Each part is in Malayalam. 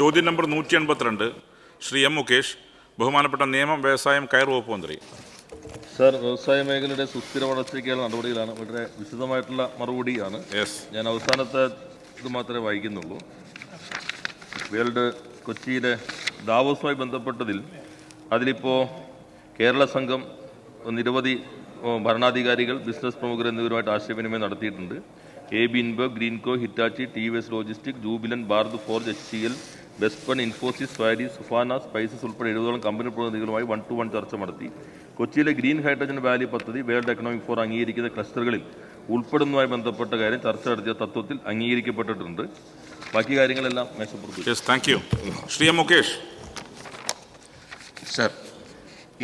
ചോദ്യം നമ്പർ 182 ശ്രീ എം മുകേഷ്, ബഹുമാനപ്പെട്ട നിയമം, വ്യവസായം, കയർ വകുപ്പ് മന്ത്രി. സർ, വ്യവസായ മേഖലയുടെ സുസ്ഥിര വളർച്ചയ്ക്കുള്ള നടപടികളാണ്. വളരെ വിശദമായിട്ടുള്ള മറുപടിയാണ്. ഞാൻ അവസാനത്തെ ഇത് മാത്രമേ വായിക്കുന്നുള്ളൂ. വേൾഡ് കൊച്ചിയിലെ ദാവോസുമായി ബന്ധപ്പെട്ടതിൽ അതിലിപ്പോൾ കേരള സംഘം നിരവധി ഭരണാധികാരികൾ, ബിസിനസ് പ്രമുഖർ എന്നിവരുമായിട്ട് ആശയവിനിമയം നടത്തിയിട്ടുണ്ട്. AB InBev, Greenko, Hitachi, TVS logistic, Jubilant, Bharat Forge, HCL, Welspun, Infosys, സ്വാരി, സുഫാന, സ്പൈസസ് ഉൾപ്പെടെ 70ഓളം കമ്പനി പ്രതിനിധികളുമായി 1-to-1 ചർച്ച നടത്തി. കൊച്ചിയിലെ ഗ്രീൻ ഹൈഡ്രജൻ വാലി പദ്ധതി വേൾഡ് എക്കണോമിക് ഫോറം അംഗീകരിക്കുന്ന ക്ലസ്റ്ററുകളിൽ ഉൾപ്പെടുന്നതുമായി ബന്ധപ്പെട്ട കാര്യം ചർച്ച നടത്തിയ തത്വത്തിൽ അംഗീകരിക്കപ്പെട്ടിട്ടുണ്ട്. ബാക്കി കാര്യങ്ങളെല്ലാം മേശപ്പുറത്ത്. Thank you. Shri M Mukesh. Sir,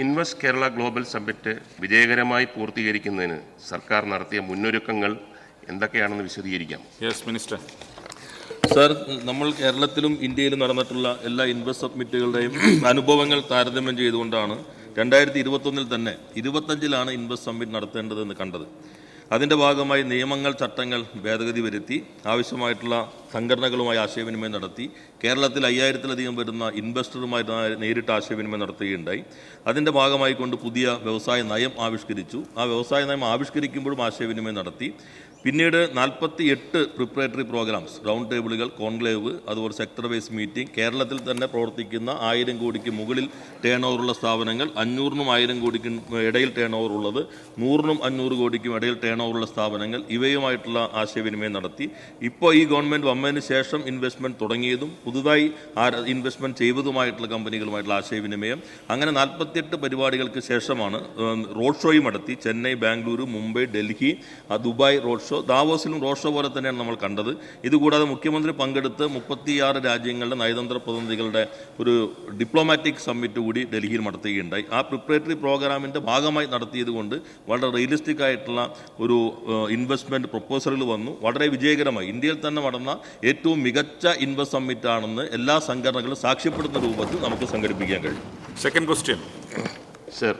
invest Kerala global summit വിജയകരമായി പൂർത്തീകരിക്കുന്നതിന് സർക്കാർ നടത്തിയ മുന്നൊരുക്കങ്ങൾ എന്തൊക്കെയാണെന്ന് വിശദീകരിക്കാം. മിനിസ്റ്റർ. സർ, നമ്മൾ കേരളത്തിലും ഇന്ത്യയിലും നടന്നിട്ടുള്ള എല്ലാ ഇൻവെസ്റ്റ് സബ്മിറ്റുകളുടെയും അനുഭവങ്ങൾ താരതമ്യം ചെയ്തുകൊണ്ടാണ് 2021 തന്നെ 25-ലാണ് ഇൻവെസ്റ്റ് സമ്മിറ്റ് നടത്തേണ്ടതെന്ന് കണ്ടത്. അതിൻ്റെ ഭാഗമായി നിയമങ്ങൾ, ചട്ടങ്ങൾ ഭേദഗതി വരുത്തി ആവശ്യമായിട്ടുള്ള സംഘടനകളുമായി ആശയവിനിമയം നടത്തി. കേരളത്തിൽ 5000-ലധികം വരുന്ന ഇൻവെസ്റ്ററുമായി നേരിട്ട് ആശയവിനിമയം നടത്തുകയുണ്ടായി. അതിൻ്റെ ഭാഗമായി കൊണ്ട് പുതിയ വ്യവസായ നയം ആവിഷ്കരിച്ചു. ആ വ്യവസായ നയം ആവിഷ്കരിക്കുമ്പോഴും ആശയവിനിമയം നടത്തി. പിന്നീട് 48 പ്രിപ്പറേറ്ററി പ്രോഗ്രാംസ്, റൗണ്ട് ടേബിളുകൾ, കോൺക്ലേവ്, അതുപോലെ സെക്ടർ വൈസ് മീറ്റിംഗ്, കേരളത്തിൽ തന്നെ പ്രവർത്തിക്കുന്ന 1000 കോടിക്ക് മുകളിൽ ടേൺ ഓവറുള്ള സ്ഥാപനങ്ങൾ, 500-നും 1000 കോടിക്കും ഇടയിൽ ടേൺ ഓവർ ഉള്ളത്, 100-നും 500 കോടിക്കും ഇടയിൽ ടേൺ ഓവറുള്ള സ്ഥാപനങ്ങൾ, ഇവയുമായിട്ടുള്ള ആശയവിനിമയം നടത്തി. ഇപ്പോൾ ഈ ഗവൺമെൻറ് വന്നതിന് ശേഷം ഇൻവെസ്റ്റ്മെൻറ്റ് തുടങ്ങിയതും പുതുതായി ഇൻവെസ്റ്റ്മെൻറ്റ് ചെയ്തതുമായിട്ടുള്ള കമ്പനികളുമായിട്ടുള്ള ആശയവിനിമയം, അങ്ങനെ 48 പരിപാടികൾക്ക് ശേഷമാണ് റോഡ് ഷോയും നടത്തി. Chennai, Bengaluru, Mumbai, Delhi, Dubai road show, ദാവോസിലും റോഡ് ഷോ പോലെ തന്നെയാണ് നമ്മൾ കണ്ടത്. ഇതുകൂടാതെ മുഖ്യമന്ത്രി പങ്കെടുത്ത് 36 രാജ്യങ്ങളുടെ നയതന്ത്ര പ്രതിനിധികളുടെ ഒരു ഡിപ്ലോമാറ്റിക് സമ്മിറ്റ് കൂടി ഡൽഹിയിൽ നടത്തുകയുണ്ടായി. ആ പ്രിപ്പറേറ്ററി പ്രോഗ്രാമിൻ്റെ ഭാഗമായി നടത്തിയത് കൊണ്ട് വളരെ റിയലിസ്റ്റിക് ആയിട്ടുള്ള ഒരു ഇൻവെസ്റ്റ്മെൻറ്റ് പ്രപ്പോസലുകൾ വന്നു. വളരെ വിജയകരമായി ഇന്ത്യയിൽ തന്നെ നടന്ന ഏറ്റവും മികച്ച ഇൻവെസ്റ്റ് സമ്മിറ്റ് ആണെന്ന് എല്ലാ സംഘടനകളും സാക്ഷ്യപ്പെടുന്ന രൂപത്തിൽ നമുക്ക് സംഘടിപ്പിക്കാൻ കഴിയും. Second question. Sir,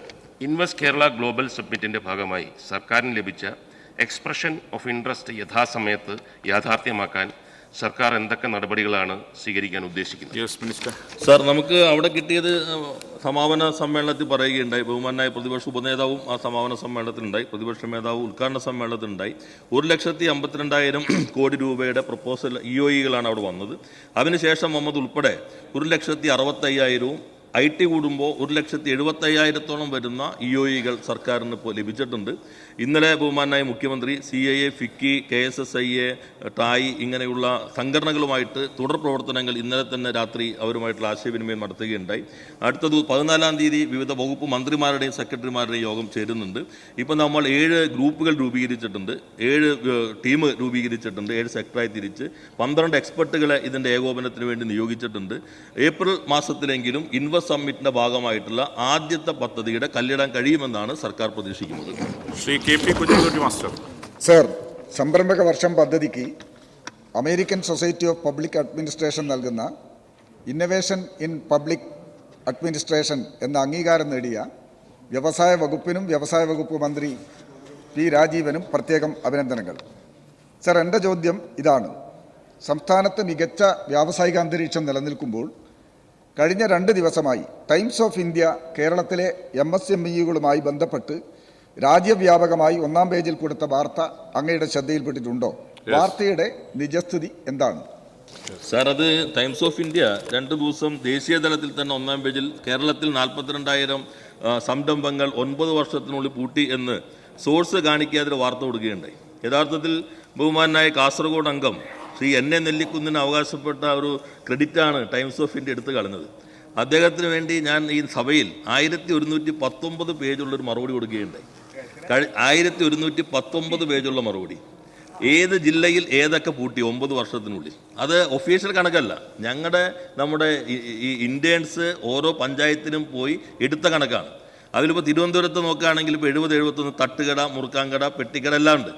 invest Kerala global സബ്മിറ്റിൻ്റെ ഭാഗമായി സർക്കാരിന് ലഭിച്ച എക്സ്പ്രഷൻ ഓഫ് ഇൻട്രസ്റ്റ് യഥാസമയത്ത് യാഥാർത്ഥ്യമാക്കാൻ സർക്കാർ എന്തൊക്കെ നടപടികളാണ് സ്വീകരിക്കാൻ ഉദ്ദേശിക്കുന്നത്? സർ, നമുക്ക് അവിടെ കിട്ടിയത് സമാപന സമ്മേളനത്തിൽ പറയുകയുണ്ടായി. ബഹുമാനായ പ്രതിപക്ഷ ഉപനേതാവും ആ സമാപന സമ്മേളനത്തിലുണ്ടായി, പ്രതിപക്ഷ നേതാവ് ഉദ്ഘാടന സമ്മേളനത്തിലുണ്ടായി. 1,52,000 കോടി രൂപയുടെ പ്രപ്പോസൽ EOEകളാണ് അവിടെ വന്നത്. അതിനുശേഷം വന്നത് ഉൾപ്പെടെ 1,65,000-ഉം IT കൂടുമ്പോൾ 1,75,000-ഓളം വരുന്ന EOEകൾ സർക്കാരിന് ഇപ്പോൾ ലഭിച്ചിട്ടുണ്ട്. ഇന്നലെ ബഹുമാനായ മുഖ്യമന്ത്രി CII, FICCI, KSSIA, TAI ഇങ്ങനെയുള്ള സംഘടനകളുമായിട്ട് തുടർ പ്രവർത്തനങ്ങൾ ഇന്നലെ തന്നെ രാത്രി അവരുമായിട്ടുള്ള ആശയവിനിമയം നടത്തുകയുണ്ടായി. അടുത്തത് 14-ാം തീയതി വിവിധ വകുപ്പ് മന്ത്രിമാരുടെയും സെക്രട്ടറിമാരുടെയും യോഗം ചേരുന്നുണ്ട്. ഇപ്പോൾ നമ്മൾ 7 ഗ്രൂപ്പുകൾ രൂപീകരിച്ചിട്ടുണ്ട്, 7 ടീം രൂപീകരിച്ചിട്ടുണ്ട്, 7 സെക്ടറായി തിരിച്ച് 12 എക്സ്പെർട്ടുകളെ ഇതിൻ്റെ ഏകോപനത്തിന് വേണ്ടി നിയോഗിച്ചിട്ടുണ്ട്. ഏപ്രിൽ മാസത്തിലെങ്കിലും ഇൻവെസ്റ്റ് സമ്മിറ്റിന്റെ ഭാഗമായിട്ടുള്ള ആദ്യത്തെ പദ്ധതിയുടെ കല്ലിടാൻ കഴിയുമെന്നാണ് സർക്കാർ പ്രതീക്ഷിക്കുന്നത്. ശ്രീ KP കുഞ്ഞുകുട്ടി മാസ്റ്റർ. സർ, സംരംഭക വർഷം പദ്ധതിക്ക് American society of public administration നൽകുന്ന ഇന്നൊവേഷൻ ഇൻ പബ്ലിക് അഡ്മിനിസ്ട്രേഷൻ എന്ന അംഗീകാരം നേടിയ വ്യവസായ വകുപ്പിനും വ്യവസായ വകുപ്പ് മന്ത്രി P. രാജീവനും പ്രത്യേകം അഭിനന്ദനങ്ങൾ. സർ, എൻ്റെ ചോദ്യം ഇതാണ്. സംസ്ഥാനത്ത് മികച്ച വ്യാവസായിക അന്തരീക്ഷം നിലനിൽക്കുമ്പോൾ കഴിഞ്ഞ 2 ദിവസമായി ടൈംസ് ഓഫ് ഇന്ത്യ കേരളത്തിലെ MSMEകളുമായി ബന്ധപ്പെട്ട് രാജ്യവ്യാപകമായി 1-ാം പേജിൽ കൊടുത്ത വാർത്ത അങ്ങയുടെ ശ്രദ്ധയിൽപ്പെട്ടിട്ടുണ്ടോ? വാർത്തയുടെ നിജസ്ഥിതി എന്താണ്? സാർ, അത് ടൈംസ് ഓഫ് ഇന്ത്യ 2 ദിവസം ദേശീയ തലത്തിൽ തന്നെ 1-ാം പേജിൽ കേരളത്തിൽ 42,000 സംരംഭങ്ങൾ 9 വർഷത്തിനുള്ളിൽ പൂട്ടി എന്ന് സോഴ്സ് കാണിക്കാതെ വാർത്ത കൊടുക്കുകയുണ്ടായി. യഥാർത്ഥത്തിൽ ബഹുമാനായ കാസർഗോഡ് അംഗം ശ്രീ NA നെല്ലിക്കുന്നിന് അവകാശപ്പെട്ട ഒരു ക്രെഡിറ്റാണ് ടൈംസ് ഓഫ് ഇന്ത്യ എടുത്തു കളഞ്ഞത്. അദ്ദേഹത്തിന് വേണ്ടി ഞാൻ ഈ സഭയിൽ 1119 പേജുള്ളൊരു മറുപടി കൊടുക്കുകയുണ്ടായി. 1119 പേജുള്ള മറുപടി. ഏത് ജില്ലയിൽ ഏതൊക്കെ പൂട്ടി 9 വർഷത്തിനുള്ളിൽ, അത് ഒഫീഷ്യൽ കണക്കല്ല, നമ്മുടെ ഈ ഇൻറ്റേൺസ് ഓരോ പഞ്ചായത്തിനും പോയി എടുത്ത കണക്കാണ്. അതിലിപ്പോൾ തിരുവനന്തപുരത്ത് നോക്കുകയാണെങ്കിൽ ഇപ്പോൾ 70-71 തട്ടുകട, മുറുക്കാങ്കട, പെട്ടിക്കട എല്ലാം ഉണ്ട്.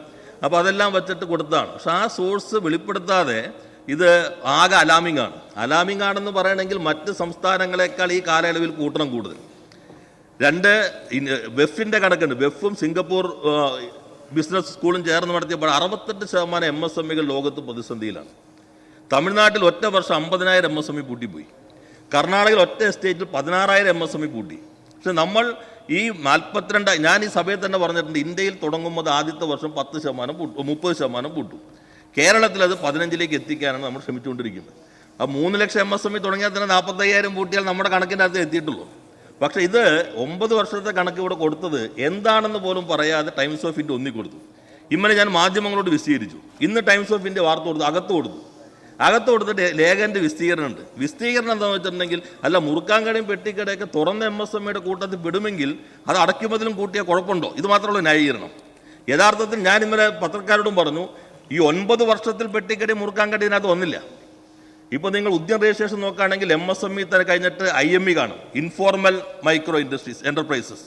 അപ്പോൾ അതെല്ലാം വച്ചിട്ട് കൊടുത്താണ്. പക്ഷെ ആ സോഴ്സ് വെളിപ്പെടുത്താതെ ഇത് ആകെ അലാമിംഗ് ആണെന്ന് പറയണമെങ്കിൽ മറ്റ് സംസ്ഥാനങ്ങളെക്കാൾ ഈ കാലയളവിൽ കൂട്ടണം കൂടുതൽ. 2 വെഫിൻ്റെ കണക്കുണ്ട്. വെഫും സിംഗപ്പൂർ ബിസിനസ് സ്കൂളും ചേർന്ന് നടത്തിയപ്പോൾ 68% MSMEകൾ ലോകത്ത് പ്രതിസന്ധിയിലാണ്. തമിഴ്നാട്ടിൽ ഒറ്റ വർഷം 50,000 MSME പൂട്ടിപ്പോയി. കർണാടകയിൽ ഒറ്റ എസ്റ്റേറ്റിൽ 16,000 MSME പൂട്ടി. പക്ഷെ നമ്മൾ ഈ 42, ഞാൻ ഈ സഭയിൽ തന്നെ പറഞ്ഞിട്ടുണ്ട്, ഇന്ത്യയിൽ തുടങ്ങുമ്പോൾ ആദ്യത്തെ വർഷം 10% പൂട്ടും, 30% പൂട്ടും. കേരളത്തിൽ അത് 15% എത്തിക്കാനാണ് നമ്മൾ ശ്രമിച്ചുകൊണ്ടിരിക്കുന്നത്. ആ 3 ലക്ഷം MSME തുടങ്ങിയാൽ തന്നെ 45,000 പൂട്ടിയാൽ നമ്മുടെ കണക്കിൻ്റെ അകത്ത് എത്തിയിട്ടുള്ളൂ. പക്ഷേ ഇത് 9 വർഷത്തെ കണക്ക് ഇവിടെ കൊടുത്തത് എന്താണെന്ന് പോലും പറയാതെ ടൈംസ് ഓഫ് ഇന്ത്യ ഒന്നിക്കൊടുത്തു. ഇന്നലെ ഞാൻ മാധ്യമങ്ങളോട് വിശദീകരിച്ചു. ഇന്ന് ടൈംസ് ഓഫ് ഇന്ത്യ വാർത്ത കൊടുത്തു, അകത്ത് കൊടുത്തിട്ട് ലേഖൻ്റെ വിസ്തീകരണമുണ്ട്. വിസ്തീകരണം എന്താണെന്ന് വെച്ചിട്ടുണ്ടെങ്കിൽ, അല്ല മുറുക്കാൻകടയും പെട്ടിക്കടയൊക്കെ തുറന്ന MSMEയുടെ കൂട്ടത്തിൽ പെടുമെങ്കിൽ അത് അടയ്ക്കുമതിലും കൂട്ടിയാൽ കുഴപ്പമുണ്ടോ? ഇത് മാത്രമുള്ള ന്യായീകരണം. യഥാർത്ഥത്തിൽ ഞാൻ ഇന്നലെ പത്രക്കാരോടും പറഞ്ഞു, ഈ 9 വർഷത്തിൽ പെട്ടിക്കടയും മുറുക്കാൻകടയും ഇതിനകത്ത് വന്നില്ല. ഇപ്പോൾ നിങ്ങൾ ഉദ്യം രജിസ്ട്രേഷൻ നോക്കുകയാണെങ്കിൽ MSME തന്നെ കഴിഞ്ഞിട്ട് IME കാണും, ഇൻഫോർമൽ മൈക്രോ ഇൻഡസ്ട്രീസ് എൻ്റർപ്രൈസസ്.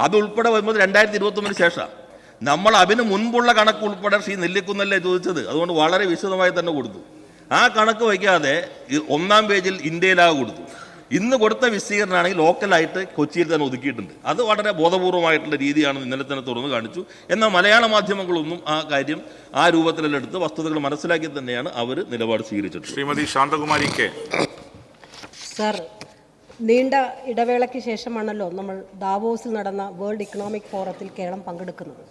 അത് ഉൾപ്പെടെ വരുമ്പോൾ 2021 ശേഷം. നമ്മൾ അതിന് മുൻപുള്ള കണക്ക് ഉൾപ്പെടെ ശ്രീ നെല്ലിക്കുന്നല്ലേ ചോദിച്ചത്, അതുകൊണ്ട് വളരെ വിശദമായി തന്നെ കൊടുത്തു. ആ കണക്ക് വയ്ക്കാതെ 1-ാം പേജിൽ ഇന്ത്യയിലാകെ കൊടുത്തു. ഇന്ന് കൊടുത്ത വിസ്തീർണ്ണമാണെങ്കിൽ ലോക്കലായിട്ട് കൊച്ചിയിൽ തന്നെ ഒതുക്കിയിട്ടുണ്ട്. അത് വളരെ ബോധപൂർവമായിട്ടുള്ള രീതിയാണ് ഇന്നലെ തന്നെ തുറന്നു കാണിച്ചു. എന്നാൽ മലയാള മാധ്യമങ്ങളൊന്നും ആ കാര്യം ആ രൂപത്തിലെല്ലാം എടുത്ത് വസ്തുതകൾ മനസ്സിലാക്കി തന്നെയാണ് അവർ നിലപാട് സ്വീകരിച്ചിട്ടുള്ളത്. ശ്രീമതി ശാന്തകുമാരി കെ. സർ, നീണ്ട ഇടവേളയ്ക്ക് ശേഷമാണല്ലോ നമ്മൾ ദാവോസിൽ നടന്ന വേൾഡ് ഇക്കണോമിക് ഫോറത്തിൽ കേരളം പങ്കെടുക്കുന്നത്.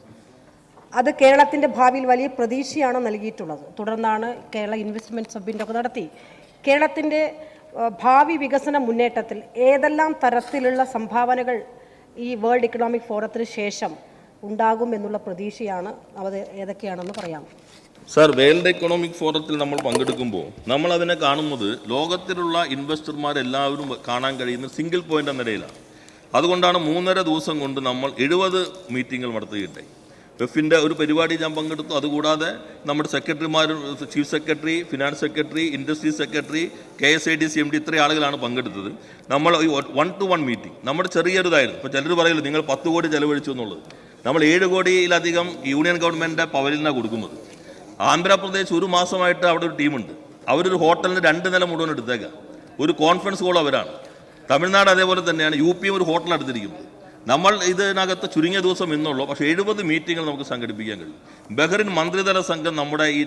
അത് കേരളത്തിൻ്റെ ഭാവിയിൽ വലിയ പ്രതീക്ഷയാണ് നൽകിയിട്ടുള്ളത്. തുടർന്നാണ് കേരള ഇൻവെസ്റ്റ്മെൻറ്റ് സബ്മിറ്റ് ഒക്കെ നടത്തി. കേരളത്തിൻ്റെ ഭാവി വികസന മുന്നേറ്റത്തിൽ ഏതെല്ലാം തരത്തിലുള്ള സംഭാവനകൾ ഈ വേൾഡ് ഇക്കണോമിക് ഫോറത്തിന് ശേഷം ഉണ്ടാകും എന്നുള്ള പ്രതീക്ഷയാണ്, അത് ഏതൊക്കെയാണെന്ന് പറയാം. സാർ, വേൾഡ് എക്കണോമിക് ഫോറത്തിൽ നമ്മൾ പങ്കെടുക്കുമ്പോൾ നമ്മൾ അതിനെ കാണുന്നത് ലോകത്തിലുള്ള ഇൻവെസ്റ്റർമാരെല്ലാവരും കാണാൻ കഴിയുന്ന സിംഗിൾ പോയിന്റ് എന്ന നിലയിലാണ്. അതുകൊണ്ടാണ് 3.5 ദിവസം കൊണ്ട് നമ്മൾ 70 മീറ്റിങ്ങുകൾ നടത്തുകയുണ്ടായി. വെഫിൻ്റെ ഒരു പരിപാടി ഞാൻ പങ്കെടുത്തു. അതുകൂടാതെ നമ്മുടെ സെക്രട്ടറിമാരും, chief secretary, finance secretary, industry secretary, KSIDC MD, ഇത്രയും ആളുകളാണ് പങ്കെടുത്തത്. നമ്മൾ ഈ 1-to-1 മീറ്റിംഗ് നമ്മുടെ ചെറിയൊരിതായിരുന്നു. ഇപ്പോൾ ചിലർ പറയില്ല നിങ്ങൾ 10 കോടി ചെലവഴിച്ചു എന്നുള്ളത്. നമ്മൾ 7 കോടിയിലധികം യൂണിയൻ ഗവൺമെൻറ്റിൻ്റെ പവലിൽ നിന്നാണ് കൊടുക്കുന്നത്. ആന്ധ്രാപ്രദേശ് 1 മാസമായിട്ട് അവിടെ ഒരു ടീമുണ്ട്. അവരൊരു ഹോട്ടലിന് 2 നില മുഴുവൻ എടുത്തേക്കാം. ഒരു കോൺഫറൻസ് കോൾ അവരാണ്. തമിഴ്നാട് അതേപോലെ തന്നെയാണ്. UP ഒരു ഹോട്ടൽ എടുത്തിരിക്കുന്നത്. നമ്മൾ ഇതിനകത്ത് ചുരുങ്ങിയ ദിവസം ഇന്നുള്ളൂ, പക്ഷേ 70 മീറ്റിങ്ങുകൾ നമുക്ക് സംഘടിപ്പിക്കാൻ കഴിയും. ബഹ്റിൻ മന്ത്രിതല സംഘം നമ്മുടെ ഈ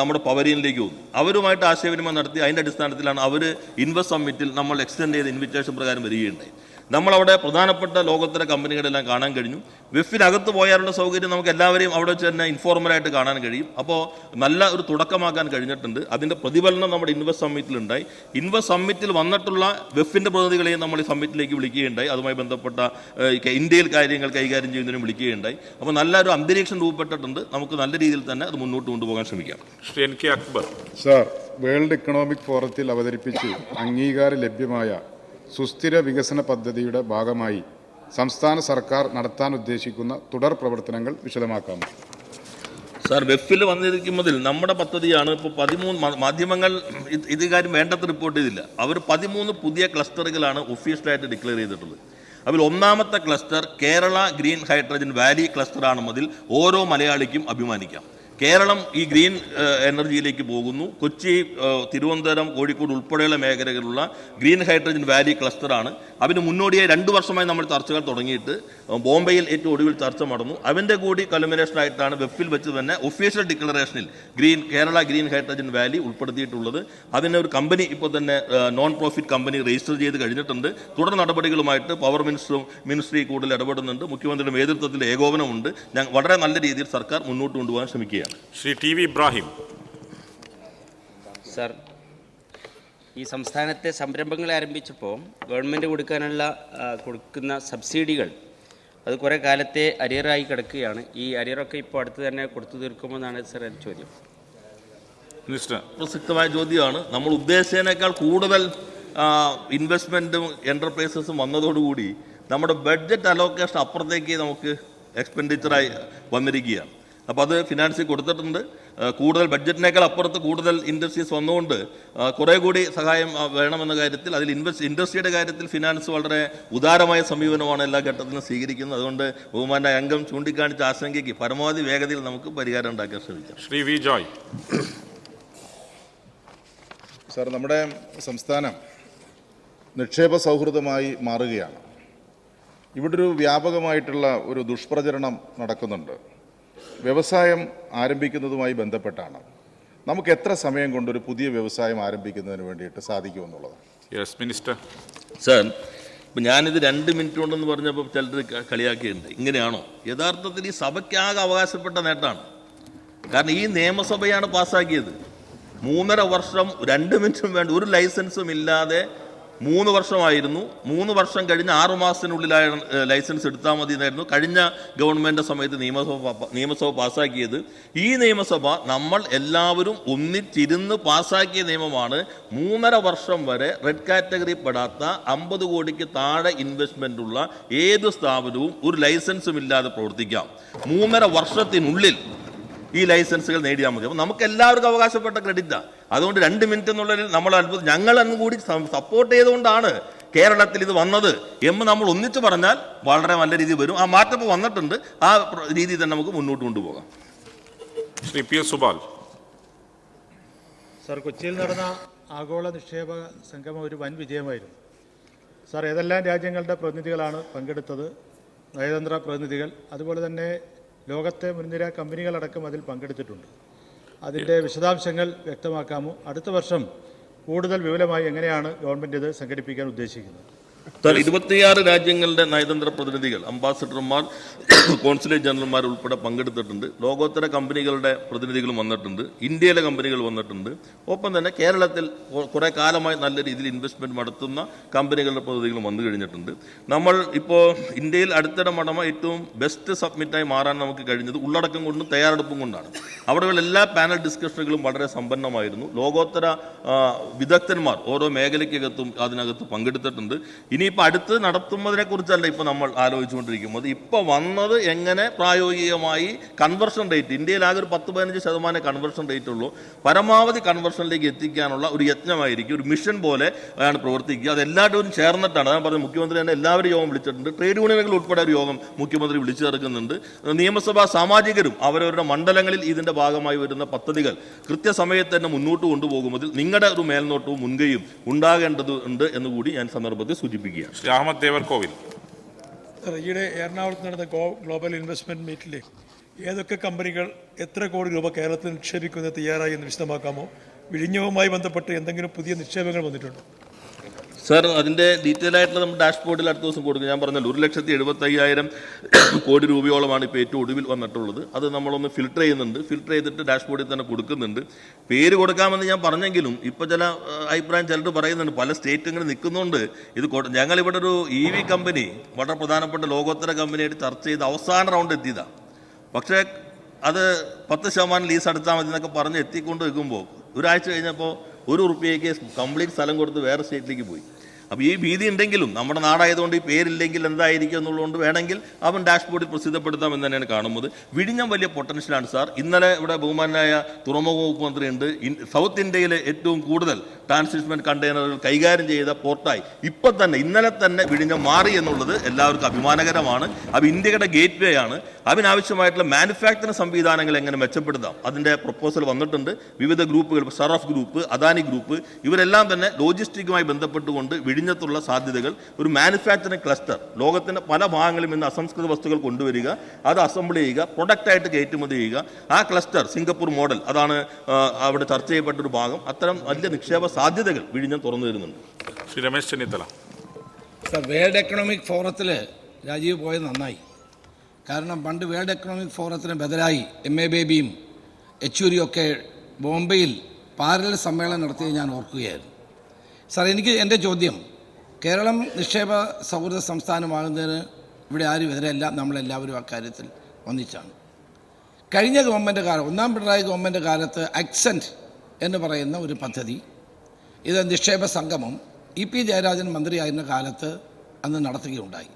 നമ്മുടെ പവലിയനിലേക്ക് വന്നു. അവരുമായിട്ട് ആശയവിനിമയം നടത്തി. അതിൻ്റെ അടിസ്ഥാനത്തിലാണ് അവർ ഇൻവെസ്റ്റ് സമ്മിറ്റിൽ നമ്മൾ എക്സ്റ്റെൻഡ് ചെയ്ത ഇൻവിറ്റേഷൻ പ്രകാരം വരികയുണ്ടായി. നമ്മളവിടെ പ്രധാനപ്പെട്ട ലോകോത്തര കമ്പനികളെല്ലാം കാണാൻ കഴിഞ്ഞു. വെഫിനകത്ത് പോയാലുള്ള സൗകര്യം നമുക്ക് എല്ലാവരെയും അവിടെ വെച്ച് തന്നെ ഇൻഫോർമലായിട്ട് കാണാൻ കഴിയും. അപ്പോൾ നല്ല ഒരു തുടക്കമാക്കാൻ കഴിഞ്ഞിട്ടുണ്ട്. അതിൻ്റെ പ്രതിഫലനം നമ്മുടെ ഇൻവെസ്റ്റ് സമ്മിറ്റിലുണ്ടായി. ഇൻവെസ്റ്റ് സമ്മിറ്റിൽ വന്നിട്ടുള്ള വെഫിൻ്റെ പ്രതിനിധികളെയും നമ്മൾ ഈ സമ്മിറ്റിലേക്ക് വിളിക്കുകയുണ്ടായി. അതുമായി ബന്ധപ്പെട്ട ഇന്ത്യയിൽ കാര്യങ്ങൾ കൈകാര്യം ചെയ്യുന്നതിനും വിളിക്കുകയുണ്ടായി. അപ്പോൾ നല്ലൊരു അന്തരീക്ഷം രൂപപ്പെട്ടിട്ടുണ്ട്. നമുക്ക് നല്ല രീതിയിൽ തന്നെ അത് മുന്നോട്ട് കൊണ്ടുപോകാൻ ശ്രമിക്കാം. Shri NK Akbar. Sir, world economic ഫോറത്തിൽ അവതരിപ്പിച്ച് അംഗീകാരം ലഭ്യമായ സുസ്ഥിര വികസന പദ്ധതിയുടെ ഭാഗമായി സംസ്ഥാന സർക്കാർ നടത്താൻ ഉദ്ദേശിക്കുന്ന തുടർ പ്രവർത്തനങ്ങൾ വിശദമാക്കാമോ? സാർ, വെഫിൽ വന്നിരിക്കുന്നതിൽ നമ്മുടെ പദ്ധതിയാണ്. ഇപ്പോൾ 13 മാധ്യമങ്ങൾ ഇത് കാര്യം വേണ്ടത്ര റിപ്പോർട്ട് ചെയ്തില്ല. അവർ 13 പുതിയ ക്ലസ്റ്ററുകളാണ് ഒഫീഷ്യലായിട്ട് ഡിക്ലെയർ ചെയ്തിട്ടുള്ളത്. അതിൽ 1-ാമത്തെ cluster Kerala green hydrogen valley ക്ലസ്റ്ററാണെന്നതിൽ ഓരോ മലയാളിക്കും അഭിമാനിക്കാം. കേരളം ഈ ഗ്രീൻ എനർജിയിലേക്ക് പോകുന്നു. കൊച്ചി, തിരുവനന്തപുരം, കോഴിക്കോട് ഉൾപ്പെടെയുള്ള മേഖലകളിലുള്ള ഗ്രീൻ ഹൈഡ്രജൻ വാലി ക്ലസ്റ്ററാണ്. അതിന് മുന്നോടിയായി 2 വർഷമായി നമ്മൾ ചർച്ചകൾ തുടങ്ങിയിട്ട് ബോംബെയിൽ ഏറ്റവും ഒടുവിൽ ചർച്ച നടന്നു. അതിൻ്റെ കൂടി കൾമിനേഷനായിട്ടാണ് വെഫിൽ വെച്ച് തന്നെ ഒഫീഷ്യൽ ഡിക്ലറേഷനിൽ കേരള ഗ്രീൻ ഹൈഡ്രജൻ വാലി ഉൾപ്പെടുത്തിയിട്ടുള്ളത്. അതിന് ഒരു കമ്പനി ഇപ്പോൾ തന്നെ നോൺ പ്രോഫിറ്റ് കമ്പനി രജിസ്റ്റർ ചെയ്ത് കഴിഞ്ഞിട്ടുണ്ട്. തുടർ നടപടികളുമായിട്ട് പവർ മിനിസ്ട്രി കൂടുതൽ ഇടപെടുന്നുണ്ട്. മുഖ്യമന്ത്രിയുടെ നേതൃത്വത്തിൽ ഏകോപനമുണ്ട്. വളരെ നല്ല രീതിയിൽ സർക്കാർ മുന്നോട്ട് കൊണ്ടുപോകാൻ ശ്രമിക്കുകയാണ്. ശ്രീ TV ഇബ്രാഹിം. സർ, ഈ സംസ്ഥാനത്തെ സംരംഭങ്ങൾ ആരംഭിച്ചപ്പോൾ ഗവൺമെൻറ് കൊടുക്കുന്ന സബ്സിഡികൾ അത് കുറേ കാലത്തെ അരിയറായി കിടക്കുകയാണ്. ഈ അരിയറൊക്കെ ഇപ്പോൾ അടുത്ത് തന്നെ കൊടുത്തു തീർക്കുമെന്നാണ് സർ എൻ്റെ ചോദ്യം. പ്രസക്തമായ ചോദ്യമാണ്. നമ്മൾ ഉദ്ദേശിച്ചതിനേക്കാൾ കൂടുതൽ ഇൻവെസ്റ്റ്മെൻറ്റും എൻ്റർപ്രൈസസും വന്നതോടുകൂടി നമ്മുടെ ബഡ്ജറ്റ് അലോക്കേഷൻ അപ്പുറത്തേക്ക് നമുക്ക് എക്സ്പെൻഡിച്ചറായി വന്നിരിക്കുകയാണ്. അപ്പോൾ അത് ഫിനാൻസിൽ കൊടുത്തിട്ടുണ്ട്. കൂടുതൽ ബഡ്ജറ്റിനേക്കാൾ അപ്പുറത്ത് കൂടുതൽ ഇൻഡസ്ട്രീസ് വന്നുകൊണ്ട് കുറേ കൂടി സഹായം വേണമെന്ന കാര്യത്തിൽ ഇൻഡസ്ട്രിയുടെ കാര്യത്തിൽ ഫിനാൻസ് വളരെ ഉദാരമായ സമീപനമാണ് എല്ലാ ഘട്ടത്തിലും സ്വീകരിക്കുന്നത്. അതുകൊണ്ട് ബഹുമാന്യ അംഗം ചൂണ്ടിക്കാണിച്ച ആശങ്കയ്ക്ക് പരമാവധി വേഗതയിൽ നമുക്ക് പരിഹാരം ഉണ്ടാക്കാൻ ശ്രമിക്കാം. ശ്രീ V ജോയ്. സാർ, നമ്മുടെ സംസ്ഥാനം നിക്ഷേപ സൗഹൃദമായി മാറുകയാണ്. ഇവിടെ ഒരു വ്യാപകമായിട്ടുള്ള ഒരു ദുഷ്പ്രചരണം നടക്കുന്നുണ്ട്. വ്യവസായം ആരംഭിക്കുന്നതുമായി ബന്ധപ്പെട്ടാണ്. നമുക്ക് എത്ര സമയം കൊണ്ട് ഒരു പുതിയ വ്യവസായം ആരംഭിക്കുന്നതിന് വേണ്ടിയിട്ട് സാധിക്കുമെന്നുള്ളത്? Yes minister. സാർ, ഇപ്പം ഞാനിത് 2 മിനിറ്റ് കൊണ്ടെന്ന് പറഞ്ഞപ്പോൾ ചിലർ കളിയാക്കിയിട്ടുണ്ട്. ഇങ്ങനെയാണോ? യഥാർത്ഥത്തിൽ ഈ സഭയ്ക്കാകെ അവകാശപ്പെട്ട നേട്ടമാണ്. കാരണം ഈ നിയമസഭയാണ് പാസ്സാക്കിയത്. 3.5 വർഷം 2 മിനിറ്റും വേണ്ട, ഒരു ലൈസൻസും ഇല്ലാതെ 3 വർഷമായിരുന്നു. 3 വർഷം കഴിഞ്ഞ് 6 മാസത്തിനുള്ളിലായ ലൈസൻസ് എടുത്താൽ മതി എന്നായിരുന്നു കഴിഞ്ഞ ഗവൺമെൻറ് സമയത്ത് നിയമസഭ പാസ്സാക്കിയത്. ഈ നിയമസഭ നമ്മൾ എല്ലാവരും ഒന്നിച്ചിരുന്ന് പാസ്സാക്കിയ നിയമമാണ്. 3.5 വർഷം വരെ റെഡ് കാറ്റഗറി പെടാത്ത 50 കോടിക്ക് താഴെ ഇൻവെസ്റ്റ്മെൻ്റ് ഉള്ള ഏത് സ്ഥാപനവും ഒരു ലൈസൻസും ഇല്ലാതെ പ്രവർത്തിക്കാം. 3.5 വർഷത്തിനുള്ളിൽ ഈ ലൈസൻസുകൾ നേടിയാൽ മതി. അപ്പോൾ നമുക്ക് എല്ലാവർക്കും അവകാശപ്പെട്ട ക്രെഡിറ്റാണ്. അതുകൊണ്ട് 2 മിനിറ്റ് എന്നുള്ളതിൽ നമ്മൾ അത്ഭുതം, ഞങ്ങൾ അന്ന് കൂടി സപ്പോർട്ട് ചെയ്തുകൊണ്ടാണ് കേരളത്തിൽ ഇത് വന്നത് എന്ന് നമ്മൾ ഒന്നിച്ച് പറഞ്ഞാൽ വളരെ നല്ല രീതിയിൽ വരും. ആ മാറ്റം വന്നിട്ടുണ്ട്. ആ രീതിയിൽ തന്നെ നമുക്ക് മുന്നോട്ട് കൊണ്ടുപോകാം. Shri P S Subal. Sir, കൊച്ചിയിൽ നടന്ന ആഗോള നിക്ഷേപ സംഗമം ഒരു വൻ വിജയമായിരുന്നു. സാർ, ഏതെല്ലാം രാജ്യങ്ങളുടെ പ്രതിനിധികളാണ് പങ്കെടുത്തത്? നയതന്ത്ര പ്രതിനിധികൾ, അതുപോലെ തന്നെ ലോകത്തെ മുൻനിര കമ്പനികളടക്കം അതിൽ പങ്കെടുത്തിട്ടുണ്ട്. അതിൻ്റെ വിശദാംശങ്ങൾ വ്യക്തമാക്കാമോ? അടുത്ത വർഷം കൂടുതൽ വിപുലമായി എങ്ങനെയാണ് ഗവൺമെൻറ് ഇത് സംഘടിപ്പിക്കാൻ ഉദ്ദേശിക്കുന്നത്? 26 രാജ്യങ്ങളുടെ നയതന്ത്ര പ്രതിനിധികൾ, അംബാസഡർമാർ, കോൺസുലേറ്റ് ജനറൽമാർ ഉൾപ്പെടെ പങ്കെടുത്തിട്ടുണ്ട്. ലോകോത്തര കമ്പനികളുടെ പ്രതിനിധികളും വന്നിട്ടുണ്ട്. ഇന്ത്യയിലെ കമ്പനികൾ വന്നിട്ടുണ്ട്. ഒപ്പം തന്നെ കേരളത്തിൽ കുറേ കാലമായി നല്ല രീതിയിൽ ഇൻവെസ്റ്റ്മെൻറ്റ് നടത്തുന്ന കമ്പനികളുടെ പ്രതിനിധികളും വന്നു കഴിഞ്ഞിട്ടുണ്ട്. നമ്മൾ ഇപ്പോൾ ഇന്ത്യയിൽ അടുത്തിടെ നടന്ന ഏറ്റവും ബെസ്റ്റ് സബ്മിറ്റായി മാറാൻ നമുക്ക് കഴിഞ്ഞത് ഉള്ളടക്കം കൊണ്ടും തയ്യാറെടുപ്പും കൊണ്ടാണ്. അവിടെയുള്ള എല്ലാ പാനൽ ഡിസ്കഷനുകളും വളരെ സമ്പന്നമായിരുന്നു. ലോകോത്തര വിദഗ്ധന്മാർ ഓരോ മേഖലയ്ക്കകത്തും അതിനകത്ത് പങ്കെടുത്തിട്ടുണ്ട്. ഇനിയിപ്പോൾ അടുത്ത് നടത്തുന്നതിനെ കുറിച്ചല്ല ഇപ്പോൾ നമ്മൾ ആലോചിച്ചുകൊണ്ടിരിക്കുന്നത്. ഇപ്പോൾ വന്നത് എങ്ങനെ പ്രായോഗികമായി കൺവെർഷൻ റേറ്റ്, ഇന്ത്യയിലാകെ ഒരു 10-15% കൺവെർഷൻ റേറ്റ് ഉള്ളൂ. പരമാവധി കൺവെർഷനിലേക്ക് എത്തിക്കാനുള്ള ഒരു യജ്ഞമായിരിക്കും, ഒരു മിഷൻ പോലെ ആണ് പ്രവർത്തിക്കുക. അത് എല്ലാവരും ചേർന്നിട്ടാണ്. ഞാൻ പറഞ്ഞത്, മുഖ്യമന്ത്രി തന്നെ എല്ലാവരും യോഗം വിളിച്ചിട്ടുണ്ട്. ട്രേഡ് യൂണിയനുകൾ ഉൾപ്പെടെ ഒരു യോഗം മുഖ്യമന്ത്രി വിളിച്ചു ചേർക്കുന്നുണ്ട്. നിയമസഭാ സാമാജികരും അവരവരുടെ മണ്ഡലങ്ങളിൽ ഇതിൻ്റെ ഭാഗമായി വരുന്ന പദ്ധതികൾ കൃത്യസമയത്ത് തന്നെ മുന്നോട്ട് കൊണ്ടുപോകുന്നതിൽ നിങ്ങളുടെ ഒരു മേൽനോട്ടവും മുൻകൈയും ഉണ്ടാകേണ്ടതുണ്ട് എന്നുകൂടി ഞാൻ സന്ദർഭത്തിൽ സൂചിപ്പിക്കുകയാണ്. ശ്രീ അഹമ്മദ് ദേവർകോവിൽ. ഈയിടെ എറണാകുളത്ത് നടന്ന ഗ്ലോബൽ ഇൻവെസ്റ്റ്മെൻറ്റ് മീറ്റിൽ ഏതൊക്കെ കമ്പനികൾ എത്ര കോടി രൂപ കേരളത്തിൽ നിക്ഷേപിക്കുന്നത് തയ്യാറായി എന്ന് വിശദമാക്കാമോ? വിഴിഞ്ഞവുമായി ബന്ധപ്പെട്ട് എന്തെങ്കിലും പുതിയ നിക്ഷേപങ്ങൾ വന്നിട്ടുണ്ടോ? സാർ, അതിൻ്റെ ഡീറ്റെയിൽ ആയിട്ടുള്ള നമ്മൾ ഡാഷ്ബോർഡിൽ അടുത്ത ദിവസം കൊടുക്കും. ഞാൻ പറഞ്ഞല്ലോ 1,75,000 കോടി രൂപയോളമാണ് ഇപ്പോൾ ഏറ്റവും ഒടുവിൽ വന്നിട്ടുള്ളത്. അത് നമ്മളൊന്ന് ഫിൽട്ടർ ചെയ്യുന്നുണ്ട്. ഫിൽട്ടർ ചെയ്തിട്ട് ഡാഷ്ബോർഡിൽ തന്നെ കൊടുക്കുന്നുണ്ട്. പേര് കൊടുക്കാമെന്ന് ഞാൻ പറഞ്ഞെങ്കിലും ഇപ്പോൾ ചില അഭിപ്രായം ചിലർ പറയുന്നുണ്ട്, പല സ്റ്റേറ്റുകൾ നിൽക്കുന്നുണ്ട്. ഇത് ഞങ്ങളിവിടെ ഒരു EV കമ്പനി, വളരെ പ്രധാനപ്പെട്ട ലോകോത്തര കമ്പനിയായിട്ട് ചർച്ച ചെയ്ത് അവസാന റൗണ്ട് എത്തിയതാണ്. പക്ഷേ അത് 10% ലീസ് അടച്ചാൽ മതി എന്നൊക്കെ പറഞ്ഞ് എത്തിക്കൊണ്ട് വെക്കുമ്പോൾ ഒരാഴ്ച കഴിഞ്ഞപ്പോൾ ₹1 കംപ്ലീറ്റ് സ്ഥലം കൊടുത്ത് വേറെ സ്റ്റേറ്റിലേക്ക് പോയി. അപ്പോൾ ഈ ഭീതി ഉണ്ടെങ്കിലും നമ്മുടെ നാടായതുകൊണ്ട് ഈ പേരില്ലെങ്കിൽ എന്തായിരിക്കും എന്നുള്ളതുകൊണ്ട് വേണമെങ്കിൽ അവൻ ഡാഷ്ബോർഡിൽ പ്രസിദ്ധപ്പെടുത്താമെന്ന് തന്നെയാണ് കാണുന്നത്. വിഴിഞ്ഞം വലിയ പൊട്ടൻഷ്യലാണ് സാർ. ഇന്നലെ ഇവിടെ ബഹുമാനായ തുറമുഖ വകുപ്പ് മന്ത്രിയുണ്ട്. സൗത്ത് ഇന്ത്യയിലെ ഏറ്റവും കൂടുതൽ ട്രാൻസ്ഷിപ്മെൻറ്റ് കണ്ടെയ്നറുകൾ കൈകാര്യം ചെയ്ത പോർട്ടായി ഇപ്പം തന്നെ ഇന്നലെ തന്നെ വിഴിഞ്ഞം മാറി എന്നുള്ളത് എല്ലാവർക്കും അഭിമാനകരമാണ്. അപ്പോൾ ഇന്ത്യയുടെ ഗേറ്റ് വേ ആണ്. അതിനാവശ്യമായിട്ടുള്ള മാനുഫാക്ചറിംഗ് സംവിധാനങ്ങൾ എങ്ങനെ മെച്ചപ്പെടുത്താം, അതിൻ്റെ പ്രപ്പോസൽ വന്നിട്ടുണ്ട്. വിവിധ ഗ്രൂപ്പുകൾ, ഷറഫ് ഗ്രൂപ്പ്, അദാനി ഗ്രൂപ്പ്, ഇവരെല്ലാം തന്നെ ലോജിസ്റ്റിക്കുമായി ബന്ധപ്പെട്ടുകൊണ്ട് വിഴിഞ്ഞത്തുള്ള സാധ്യതകൾ, ഒരു മാനുഫാക്ചറിംഗ് ക്ലസ്റ്റർ, ലോകത്തിൻ്റെ പല ഭാഗങ്ങളിൽ നിന്ന് അസംസ്കൃത വസ്തുക്കൾ കൊണ്ടുവരിക, അത് അസംബിൾ ചെയ്യുക, പ്രൊഡക്റ്റായിട്ട് കയറ്റുമതി ചെയ്യുക. ആ ക്ലസ്റ്റർ സിംഗപ്പൂർ മോഡൽ, അതാണ് അവിടെ ചർച്ച ചെയ്യപ്പെട്ടൊരു ഭാഗം. അത്തരം വലിയ നിക്ഷേപ സാധ്യതകൾ വിഴിഞ്ഞം തുറന്നു വരുന്നുണ്ട്. Shri Ramesh Chennithala. Sir, world economic ഫോറത്തിൽ രാജീവ് പോയത് നന്നായി. കാരണം പണ്ട് വേൾഡ് എക്കണോമിക് ഫോറത്തിന് ബദലായി MA ബേബിയും യെച്ചൂരിയും ഒക്കെ ബോംബെയിൽ പാരലൽ സമ്മേളനം നടത്തിയത് ഞാൻ ഓർക്കുകയായിരുന്നു. സാർ, എൻ്റെ ചോദ്യം, കേരളം നിക്ഷേപ സൗഹൃദ സംസ്ഥാനമാകുന്നതിന് ഇവിടെ ആരും എതിരല്ല, നമ്മളെല്ലാവരും അക്കാര്യത്തിൽ ഒന്നിച്ചാണ്. കഴിഞ്ഞ ഗവൺമെൻറ് കാലം, 1ാം പിണറായി ഗവൺമെൻറ് കാലത്ത് അക്സെൻറ്റ് എന്ന് പറയുന്ന ഒരു പദ്ധതി, ഇത് നിക്ഷേപ സംഗമം EP ജയരാജൻ മന്ത്രിയായിരുന്ന കാലത്ത് അന്ന് നടത്തുകയുണ്ടായി.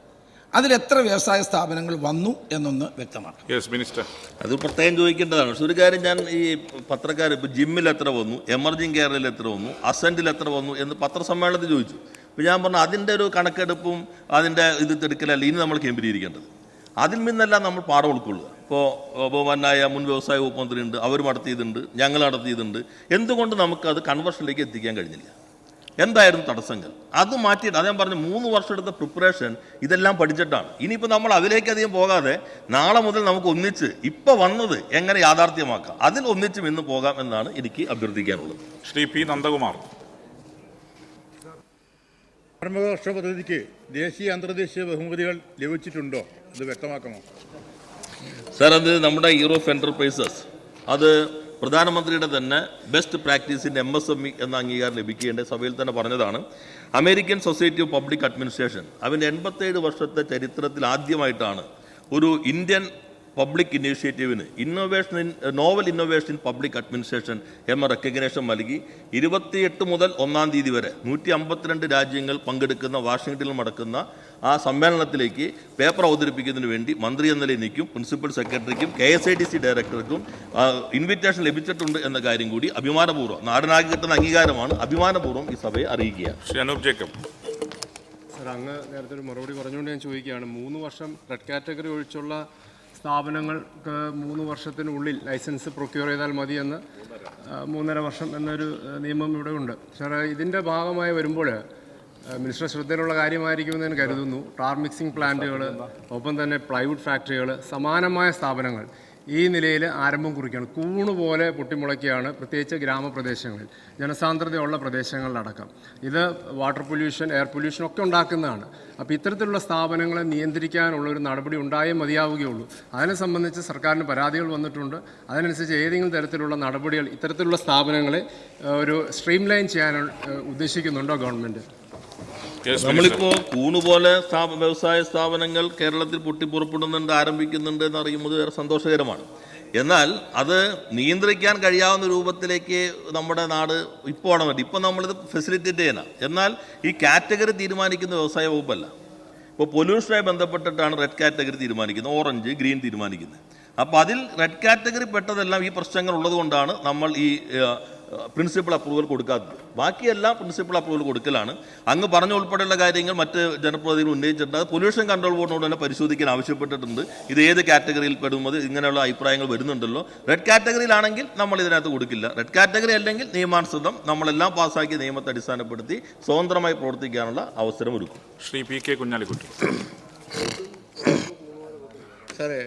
അതിലെത്ര വ്യവസായ സ്ഥാപനങ്ങൾ വന്നു എന്നൊന്ന് വ്യക്തമാക്കാം. Yes minister. അത് പ്രത്യേകം ചോദിക്കേണ്ടതാണ്. പക്ഷെ ഒരു കാര്യം, ഞാൻ ഈ പത്രക്കാർ ഇപ്പോൾ ജിമ്മിൽ എത്ര വന്നു, എമർജിംഗ് കെയറിൽ എത്ര വന്നു, അസെൻറ്റിൽ എത്ര വന്നു എന്ന് പത്രസമ്മേളനത്തിൽ ചോദിച്ചു. അപ്പോൾ ഞാൻ പറഞ്ഞു, അതിൻ്റെ ഒരു കണക്കെടുപ്പും അതിൻ്റെ ഇത് എടുക്കലല്ല ഇനി നമ്മൾ കേന്ദ്രീകരിക്കേണ്ടത്. അതിൽ നിന്നെല്ലാം നമ്മൾ പാഠം ഉൾക്കൊള്ളുക. ഇപ്പോൾ ബഹുമാനായ മുൻ വ്യവസായ വകുപ്പ് മന്ത്രിയുണ്ട്, അവർ നടത്തിയതുണ്ട്, ഞങ്ങൾ നടത്തിയതുണ്ട്. എന്തുകൊണ്ട് നമുക്കത് കൺവേർഷനിലേക്ക് എത്തിക്കാൻ കഴിഞ്ഞില്ല? എന്തായിരുന്നു തടസ്സങ്ങൾ, അത് മാറ്റിയിട്ട് അദ്ദേഹം പറഞ്ഞു 3 വർഷം എടുത്ത പ്രിപ്പറേഷൻ ഇതെല്ലാം പഠിച്ചിട്ടാണ്. ഇനിയിപ്പോൾ നമ്മൾ അതിലേക്ക് അധികം പോകാതെ നാളെ മുതൽ നമുക്ക് ഒന്നിച്ച് ഇപ്പോൾ വന്നത് എങ്ങനെ യാഥാർത്ഥ്യമാക്കാം, അതിൽ ഒന്നിച്ചും ഇന്ന് പോകാം എന്നാണ് എനിക്ക് അഭ്യർത്ഥിക്കാനുള്ളത്. ശ്രീ പി നന്ദകുമാർ. സംരംഭക വർഷ പദ്ധതിക്ക് ദേശീയ അന്തർദേശീയ ബഹുമതികൾ ലഭിച്ചിട്ടുണ്ടോ, അത് വ്യക്തമാക്കണോ? സാർ, അത് നമ്മുടെ ഇയർ ഓഫ് എൻ്റർപ്രൈസസ്, അത് പ്രധാനമന്ത്രിയുടെ തന്നെ ബെസ്റ്റ് പ്രാക്ടീസിൻ്റെ MSME എന്ന അംഗീകാരം ലഭിക്കേണ്ട സഭയിൽ തന്നെ പറഞ്ഞതാണ്. American society of public administration അവൻ്റെ 87 വർഷത്തെ ചരിത്രത്തിൽ ആദ്യമായിട്ടാണ് ഒരു ഇന്ത്യൻ പബ്ലിക് ഇനീഷ്യേറ്റീവിന് novel innovation in public administration എന്ന റെക്കഗ്നേഷൻ നൽകി 28 മുതൽ 1-ാം തീയതി വരെ 152 രാജ്യങ്ങൾ പങ്കെടുക്കുന്ന വാഷിംഗ്ടണിൽ നടക്കുന്ന ആ സമ്മേളനത്തിലേക്ക് പേപ്പർ അവതരിപ്പിക്കുന്നതിന് വേണ്ടി മന്ത്രി എന്ന നിലയിൽ എനിക്കും പ്രിൻസിപ്പൽ സെക്രട്ടറിക്കും KSIDC ഡയറക്ടർക്കും ഇൻവിറ്റേഷൻ ലഭിച്ചിട്ടുണ്ട് എന്ന കാര്യം കൂടി അഭിമാനപൂർവ്വം, നാടിനാകെ കിട്ടുന്ന അംഗീകാരമാണ്, അഭിമാനപൂർവ്വം ഈ സഭയെ അറിയിക്കുക. ശ്രീ അനൂപ് ജേക്കബ്. സാർ, അങ്ങ് നേരത്തെ ഒരു മറുപടി പറഞ്ഞുകൊണ്ട് ഞാൻ ചോദിക്കുകയാണ്, 3 വർഷം റെഡ് കാറ്റഗറി ഒഴിച്ചുള്ള സ്ഥാപനങ്ങൾക്ക് 3 വർഷത്തിനുള്ളിൽ ലൈസൻസ് പ്രൊക്യൂർ ചെയ്താൽ മതിയെന്ന് 3.5 വർഷം എന്നൊരു നിയമം ഇവിടെ ഉണ്ട്. സാർ, ഇതിൻ്റെ ഭാഗമായി വരുമ്പോൾ മിനിസ്റ്റർ ശ്രദ്ധയിലുള്ള കാര്യമായിരിക്കുമെന്ന് ഞാൻ കരുതുന്നു. ടാർ മിക്സിംഗ് പ്ലാന്റുകൾ, ഒപ്പം തന്നെ പ്ലൈവുഡ് ഫാക്ടറികൾ, സമാനമായ സ്ഥാപനങ്ങൾ ഈ നിലയിൽ ആരംഭം കുറിക്കുകയാണ്. കൂണുപോലെ പൊട്ടിമുളയ്ക്കുകയാണ്, പ്രത്യേകിച്ച് ഗ്രാമപ്രദേശങ്ങളിൽ, ജനസാന്ദ്രതയുള്ള പ്രദേശങ്ങളിലടക്കം. ഇത് വാട്ടർ പൊല്യൂഷൻ, എയർ പൊല്യൂഷൻ ഒക്കെ ഉണ്ടാക്കുന്നതാണ്. അപ്പോൾ ഇത്തരത്തിലുള്ള സ്ഥാപനങ്ങളെ നിയന്ത്രിക്കാനുള്ളൊരു നടപടി ഉണ്ടായേ മതിയാവുകയുള്ളൂ. അതിനെ സംബന്ധിച്ച് സർക്കാരിന് പരാതികൾ വന്നിട്ടുണ്ട്. അതിനനുസരിച്ച് ഏതെങ്കിലും തരത്തിലുള്ള നടപടികൾ ഇത്തരത്തിലുള്ള സ്ഥാപനങ്ങളെ ഒരു സ്ട്രീം ലൈൻ ചെയ്യാൻ ഉദ്ദേശിക്കുന്നുണ്ടോ ഗവൺമെൻറ്? നമ്മളിപ്പോൾ കൂണുപോലെ വ്യവസായ സ്ഥാപനങ്ങൾ കേരളത്തിൽ പൊട്ടിപ്പുറപ്പെടുന്നുണ്ട്, ആരംഭിക്കുന്നുണ്ട് എന്നറിയുന്നത് വേറെ സന്തോഷകരമാണ്. എന്നാൽ അത് നിയന്ത്രിക്കാൻ കഴിയാവുന്ന രൂപത്തിലേക്ക് നമ്മുടെ നാട് ഇപ്പോൾ ആണ് വേണ്ടി. ഇപ്പോൾ നമ്മളിത് ഫെസിലിറ്റേറ്റ് ചെയ്യണം. എന്നാൽ ഈ കാറ്റഗറി തീരുമാനിക്കുന്ന വ്യവസായ വകുപ്പല്ല. ഇപ്പോൾ പൊല്യൂഷനുമായി ബന്ധപ്പെട്ടിട്ടാണ് റെഡ് കാറ്റഗറി തീരുമാനിക്കുന്നത്, ഓറഞ്ച്, ഗ്രീൻ തീരുമാനിക്കുന്നത്. അപ്പോൾ അതിൽ റെഡ് കാറ്റഗറി പെട്ടതെല്ലാം ഈ പ്രശ്നങ്ങൾ ഉള്ളത് കൊണ്ടാണ് നമ്മൾ ഈ പ്രിൻസിപ്പൽ അപ്രൂവൽ കൊടുക്കാത്തത്. ബാക്കിയെല്ലാം പ്രിൻസിപ്പൽ അപ്രൂവൽ കൊടുക്കലാണ്. അങ്ങ് പറഞ്ഞ ഉൾപ്പെടെയുള്ള കാര്യങ്ങൾ മറ്റ് ജനപ്രതിനിധികൾ ഉന്നയിച്ചിട്ടുണ്ട്. അത് പൊല്യൂഷൻ കൺട്രോൾ ബോർഡിനോട് തന്നെ പരിശോധിക്കാൻ ആവശ്യപ്പെട്ടിട്ടുണ്ട്. ഇത് ഏത് കാറ്റഗറിയിൽ പെടുന്നത്, ഇങ്ങനെയുള്ള അഭിപ്രായങ്ങൾ വരുന്നുണ്ടല്ലോ. റെഡ് കാറ്റഗറിയിലാണെങ്കിൽ നമ്മൾ ഇതിനകത്ത് കൊടുക്കില്ല. റെഡ് കാറ്റഗറി അല്ലെങ്കിൽ നിയമാനുസൃതം നമ്മളെല്ലാം പാസ്സാക്കിയ നിയമത്തെ അടിസ്ഥാനപ്പെടുത്തി സ്വതന്ത്രമായി പ്രവർത്തിക്കാനുള്ള അവസരം ഒരുക്കും. ശ്രീ PK കുഞ്ഞാലിക്കുട്ടി. സാറേ,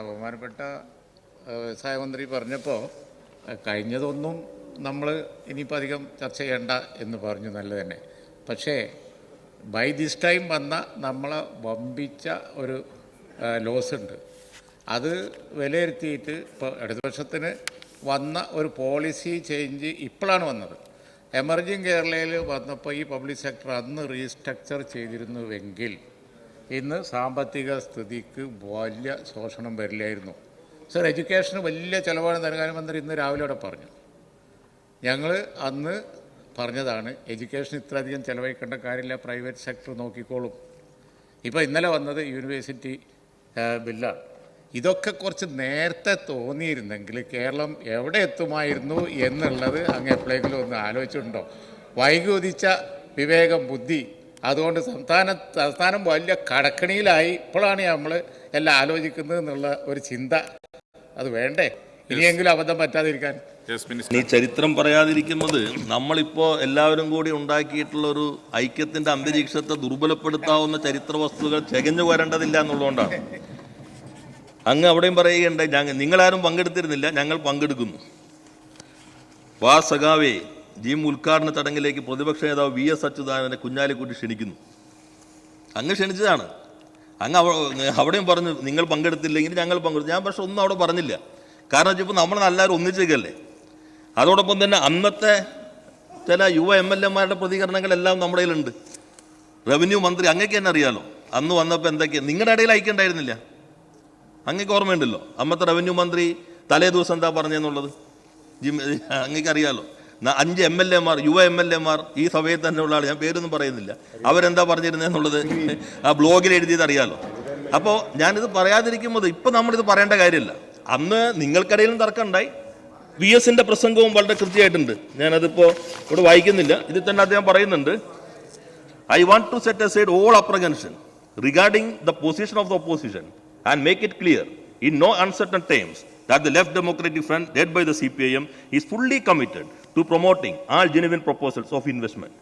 ബഹുമാനപ്പെട്ട വ്യവസായ മന്ത്രി പറഞ്ഞപ്പോൾ കഴിഞ്ഞതൊന്നും നമ്മൾ ഇനിയിപ്പോൾ അധികം ചർച്ച ചെയ്യേണ്ട എന്ന് പറഞ്ഞു, നല്ല തന്നെ. പക്ഷേ ബൈ ദിസ് ടൈം വന്ന നമ്മളെ വമ്പിച്ച ഒരു ലോസ് ഉണ്ട്. അത് വിലയിരുത്തിയിട്ട് ഇപ്പോൾ ഇടതുപക്ഷത്തിന് വന്ന ഒരു പോളിസി ചേഞ്ച് ഇപ്പോഴാണ് വന്നത്. എമർജിങ് കേരളയിൽ വന്നപ്പോൾ ഈ പബ്ലിക് സെക്ടർ അന്ന് റീസ്ട്രക്ചർ ചെയ്തിരുന്നുവെങ്കിൽ ഇന്ന് സാമ്പത്തിക സ്ഥിതിക്ക് വലിയ ശോഷണം വരില്ലായിരുന്നു. സർ, എഡ്യൂക്കേഷന് വലിയ ചിലവാണ് ധനകാര്യമന്ത്രി ഇന്ന് രാവിലെ അവിടെ പറഞ്ഞു. ഞങ്ങൾ അന്ന് പറഞ്ഞതാണ് എഡ്യൂക്കേഷൻ ഇത്രയധികം ചിലവഴിക്കേണ്ട കാര്യമില്ല, പ്രൈവറ്റ് സെക്ടർ നോക്കിക്കോളും. ഇപ്പോൾ ഇന്നലെ വന്നത് യൂണിവേഴ്സിറ്റി ബില്ലാണ്. ഇതൊക്കെ കുറച്ച് നേരത്തെ തോന്നിയിരുന്നെങ്കിൽ കേരളം എവിടെ എത്തുമായിരുന്നു എന്നുള്ളത് അങ്ങ് എപ്പോഴെങ്കിലും ഒന്ന് ആലോചിച്ചിട്ടുണ്ടോ? വൈകി ഉദിച്ച വിവേകം, ബുദ്ധി, അതുകൊണ്ട് സംസ്ഥാനം വലിയ കടക്കണിയിലായി. ഇപ്പോഴാണ് നമ്മൾ എല്ലാം ആലോചിക്കുന്നത് എന്നുള്ള ഒരു ചിന്ത അത് വേണ്ടേ? ഇനിയെങ്കിലും അബദ്ധം പറ്റാതിരിക്കാൻ. ഈ ചരിത്രം പറയാതിരിക്കുന്നത് നമ്മളിപ്പോൾ എല്ലാവരും കൂടി ഉണ്ടാക്കിയിട്ടുള്ള ഒരു ഐക്യത്തിൻ്റെ അന്തരീക്ഷത്തെ ദുർബലപ്പെടുത്താവുന്ന ചരിത്ര വസ്തുക്കൾ തികഞ്ഞു വരേണ്ടതില്ല എന്നുള്ളതുകൊണ്ടാണ്. അങ്ങ് അവിടെയും പറയുകയുണ്ടായി, നിങ്ങളാരും പങ്കെടുത്തിരുന്നില്ല, ഞങ്ങൾ പങ്കെടുക്കുന്നു. വാ സഖാവേ ജിം ഉദ്ഘാടന ചടങ്ങിലേക്ക് പ്രതിപക്ഷ നേതാവ് VS അച്യുതാനന്ദനെ കുഞ്ഞാലിക്കുട്ടി ക്ഷണിക്കുന്നു. അങ്ങ് ക്ഷണിച്ചതാണ്. അങ്ങ് അവിടെയും പറഞ്ഞു നിങ്ങൾ പങ്കെടുത്തില്ലെങ്കിൽ ഞങ്ങൾ പങ്കെടുത്തു. ഞാൻ പക്ഷെ ഒന്നും അവിടെ പറഞ്ഞില്ല. കാരണം വെച്ചപ്പോൾ നമ്മൾ എല്ലാവരും ഒന്നിച്ചേക്കല്ലേ. അതോടൊപ്പം തന്നെ അന്നത്തെ ചില യുവ MLA-മാരുടെ പ്രതികരണങ്ങളെല്ലാം നമ്മുടെ കയ്യിലുണ്ട്. റവന്യൂ മന്ത്രി അങ്ങേക്ക് തന്നെ അറിയാലോ, അന്ന് വന്നപ്പോൾ എന്തൊക്കെയാണ് നിങ്ങളുടെ ഇടയിൽ ഐക്യമുണ്ടായിരുന്നില്ല. അങ്ങേക്ക് ഓർമ്മയുണ്ടല്ലോ, അന്നത്തെ റവന്യൂ മന്ത്രി തലേ ദിവസം എന്താ പറഞ്ഞെന്നുള്ളത് അങ്ങേക്ക് അറിയാലോ. 5 MLA-മാർ, യുവ MLA-മാർ ഈ സഭയിൽ തന്നെ ഉള്ള ആൾ, ഞാൻ പേരൊന്നും പറയുന്നില്ല, അവരെന്താ പറഞ്ഞിരുന്നതെന്നുള്ളത് ആ ബ്ലോഗിൽ എഴുതിയത് അറിയാലോ. അപ്പോൾ ഞാനിത് പറയാതിരിക്കുമ്പോൾ ഇപ്പം നമ്മളിത് പറയേണ്ട കാര്യമില്ല. അന്ന് നിങ്ങൾക്കിടയിലും തർക്കം ഉണ്ടായി. VS-ന്റെ പ്രസംഗവും വളരെ കൃത്യമായിട്ടുണ്ട്. ഞാനതിപ്പോൾ ഇവിടെ വായിക്കുന്നില്ല, ഇതിൽ തന്നെ അദ്ദേഹം പറയുന്നുണ്ട്, I want to set aside all apprehension regarding the position of the opposition and make it clear in no uncertain terms that the Left Democratic Front, led by the CPIM, is fully committed to promoting all genuine proposals of investment.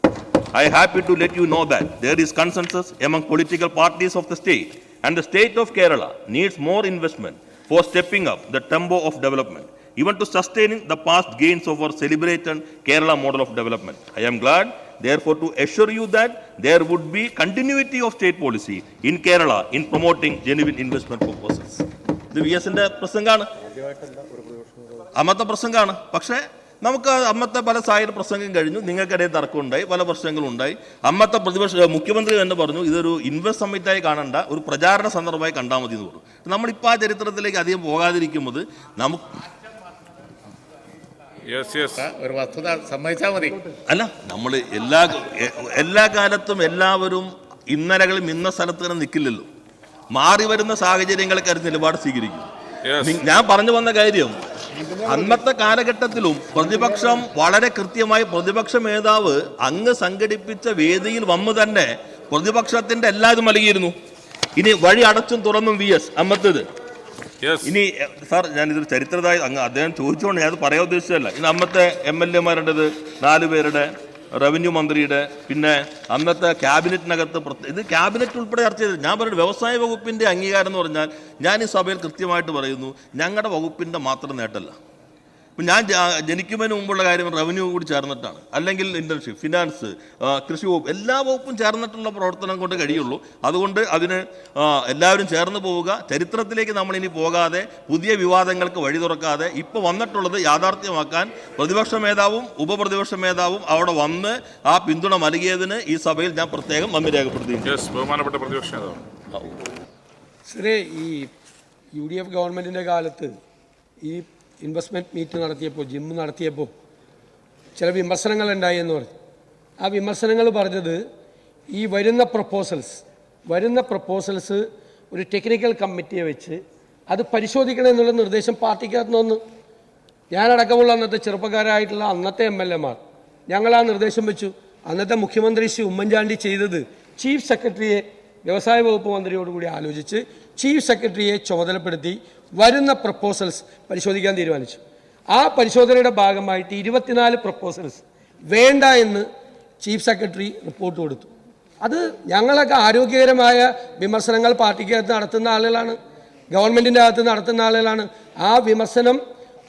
I am happy to let you know that there is consensus among political parties of the state, and the state of Kerala needs more investment for stepping up the tempo of development, even to sustaining the past gains of our celebrated Kerala model of development. I am glad, therefore, to assure you that there would be continuity of state policy in Kerala in promoting genuine investment proposals. ഇത് VS-ന്റെ പ്രസംഗമാണ്, അന്നത്തെ പ്രസംഗമാണ്. പക്ഷേ നമുക്ക് അന്നത്തെ പല സാഹചര്യ പ്രസംഗം കഴിഞ്ഞു, നിങ്ങൾക്കിടയിൽ തർക്കമുണ്ടായി, പല പ്രശ്നങ്ങളുണ്ടായി. അന്നത്തെ മുഖ്യമന്ത്രി തന്നെ പറഞ്ഞു ഇതൊരു ഇൻവെസ്റ്റ് സമ്മിറ്റായി കാണണ്ട, ഒരു പ്രചാരണ സന്ദർഭമായി കണ്ടാൽ മതി എന്ന് പറഞ്ഞു. നമ്മളിപ്പോൾ ആ ചരിത്രത്തിലേക്ക് അധികം പോകാതിരിക്കുന്നത് നമുക്ക് ഒരു വസ്തുത സമ്മതിച്ചാൽ മതി. അല്ല, നമ്മൾ എല്ലാ കാലത്തും എല്ലാവരും ഇന്നലകളും ഇന്ന സ്ഥലത്ത് തന്നെ നിൽക്കില്ലല്ലോ. മാറി വരുന്ന സാഹചര്യങ്ങൾക്കനുസരിച്ച് നിലപാട് സ്വീകരിക്കും. ഞാൻ പറഞ്ഞു വന്ന കാര്യം, അന്നത്തെ കാലഘട്ടത്തിലും പ്രതിപക്ഷം വളരെ കൃത്യമായി പ്രതിപക്ഷ നേതാവ് അങ്ങ് സംഘടിപ്പിച്ച വേദിയിൽ വന്നു തന്നെ പ്രതിപക്ഷത്തിന്റെ എല്ലാതും നൽകിയിരുന്നു. ഇനി വഴി അടച്ചും തുറന്നും VS അമ്മത്തേത്. ഇനി സാർ, ഞാനിതൊരു ചരിത്രതായി അങ്ങ് അദ്ദേഹം ചോദിച്ചുകൊണ്ട് ഞാൻ അത് പറയാൻ ഉദ്ദേശിച്ചതല്ല. ഇനി അന്നത്തെ MLA-മാരുടേത് 4 പേരുടെ, റവന്യൂ മന്ത്രിയുടെ, പിന്നെ അന്നത്തെ ക്യാബിനറ്റിനകത്ത് ഇത് ക്യാബിനറ്റ് ഉൾപ്പെടെ ചർച്ച ചെയ്തത്. ഞാൻ പറയുന്നത് വ്യവസായ വകുപ്പിൻ്റെ അംഗീകാരം എന്ന് പറഞ്ഞാൽ ഞാൻ ഈ സഭയിൽ കൃത്യമായിട്ട് പറയുന്നു, ഞങ്ങളുടെ വകുപ്പിൻ്റെ മാത്രം നേട്ടമല്ല. ഇപ്പം ഞാൻ ജനിക്കുന്നതിന് മുമ്പുള്ള കാര്യം റവന്യൂ കൂടി ചേർന്നിട്ടാണ്, അല്ലെങ്കിൽ ഇൻഡസ്ട്രി, ഫിനാൻസ്, കൃഷി വകുപ്പ്, എല്ലാ വകുപ്പും ചേർന്നിട്ടുള്ള പ്രവർത്തനം കൊണ്ട് കഴിയുള്ളൂ. അതുകൊണ്ട് അതിന് എല്ലാവരും ചേർന്ന് പോവുക. ചരിത്രത്തിലേക്ക് നമ്മളിനി പോകാതെ പുതിയ വിവാദങ്ങൾക്ക് വഴി തുറക്കാതെ ഇപ്പോൾ വന്നിട്ടുള്ളത് യാഥാർത്ഥ്യമാക്കാൻ പ്രതിപക്ഷ നേതാവും ഉപപ്രതിപക്ഷ നേതാവും അവിടെ വന്ന് ആ പിന്തുണ നൽകിയതിന് ഈ സഭയിൽ ഞാൻ പ്രത്യേകം നന്ദി രേഖപ്പെടുത്തുന്നു. ബഹുമാനപ്പെട്ട പ്രതിപക്ഷ നേതാവ്. സാറേ, ഈ UDF ഗവൺമെൻറ്റിൻ്റെ കാലത്ത് ഈ ഇൻവെസ്റ്റ്മെൻറ്റ് മീറ്റ് നടത്തിയപ്പോൾ, ജിമ്മ് നടത്തിയപ്പോൾ ചില വിമർശനങ്ങൾ ഉണ്ടായി എന്ന് പറഞ്ഞു. ആ വിമർശനങ്ങൾ പറഞ്ഞത് ഈ വരുന്ന പ്രപ്പോസൽസ് ഒരു ടെക്നിക്കൽ കമ്മിറ്റിയെ വെച്ച് അത് പരിശോധിക്കണം എന്നുള്ള നിർദ്ദേശം പാർട്ടിക്കകത്ത് നിന്ന് ഞാനടക്കമുള്ള അന്നത്തെ ചെറുപ്പക്കാരായിട്ടുള്ള അന്നത്തെ MLA-മാർ ഞങ്ങൾ ആ നിർദ്ദേശം വെച്ചു. അന്നത്തെ മുഖ്യമന്ത്രി ശ്രീ ഉമ്മൻചാണ്ടി ചെയ്തത് ചീഫ് സെക്രട്ടറിയെ, വ്യവസായ വകുപ്പ് മന്ത്രിയോടുകൂടി ആലോചിച്ച് ചീഫ് സെക്രട്ടറിയെ ചുമതലപ്പെടുത്തി വരുന്ന പ്രപ്പോസൽസ് പരിശോധിക്കാൻ തീരുമാനിച്ചു. ആ പരിശോധനയുടെ ഭാഗമായിട്ട് 24 പ്രപ്പോസൽസ് വേണ്ട എന്ന് ചീഫ് സെക്രട്ടറി റിപ്പോർട്ട് കൊടുത്തു. അത് ഞങ്ങളൊക്കെ ആരോഗ്യകരമായ വിമർശനങ്ങൾ പാർട്ടിക്കകത്ത് നടത്തുന്ന ആളുകളാണ്, ഗവൺമെൻറ്റിൻ്റെ അകത്ത് നടത്തുന്ന ആളുകളാണ്. ആ വിമർശനം